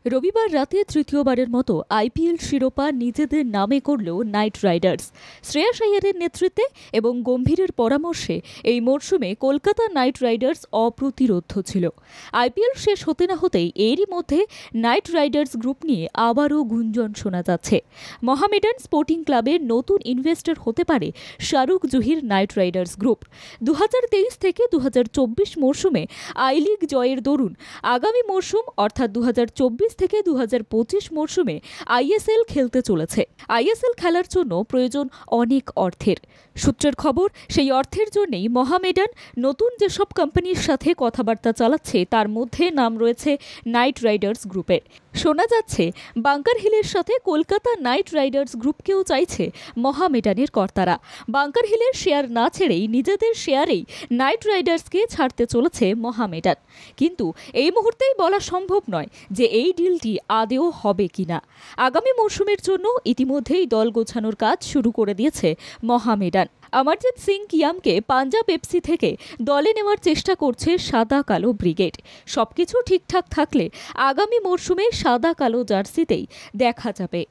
রবিবার রাতে তৃতীয়বারের মতো আইপিএল শিরোপা নিজেদের নামে করল নাইট রাইডার্স। শ্রেয়াস আইয়ারের নেতৃত্বে এবং গম্ভীরের পরামর্শে এই মরশুমে কলকাতা নাইট রাইডার্স অপ্রতিরোধ্য ছিল। আইপিএল শেষ হতে না হতেই এরই মধ্যে নাইট রাইডার্স গ্রুপ নিয়ে আবারও গুঞ্জন শোনা যাচ্ছে। মোহামেডান স্পোর্টিং ক্লাবের নতুন ইনভেস্টর হতে পারে Shahrukh Zahir night Riders group. 2023 থেকে 2024 মরশুমে আই লিগ জয়ের দরুন আগামী মরশুম অর্থাৎ 2024 থেকে 2025 মরশুমে আইএসএল খেলতে চলেছে। আইএসএল খেলার জন্য প্রয়োজন অনেক অর্থের। সূত্রের খবর, সেই অর্থের জন্যই মোহামেডান নতুন যেসব কোম্পানির সাথে কথাবার্তা চালাচ্ছে তার মধ্যে নাম রয়েছে নাইট রাইডার্স গ্রুপের। শোনা যাচ্ছে বাংকার হিলের সাথে কলকাতা নাইট রাইডার্স গ্রুপকেও চাইছে মোহামেডানের কর্তারা। বাংকার হিলের শেয়ার না ছেড়েই নিজেদের শেয়ারেই নাইট রাইডার্সকে ছাড়তে চলেছে মোহামেডান। কিন্তু এই মুহূর্তেই বলা সম্ভব নয় যে এই ডিলটি আদেও হবে কিনা। আগামী মরশুমের জন্য ইতিমধ্যেই দল গোছানোর কাজ শুরু করে দিয়েছে মোহামেডান। অমরজিৎ সিং কিয়ামকে পাঞ্জাব এফসি থেকে দলে নেওয়ার চেষ্টা করছে সাদা কালো ব্রিগেড। সবকিছু ঠিকঠাক থাকলে আগামী মরশুমে সাদা কালো জার্সিতেই দেখা যাবে।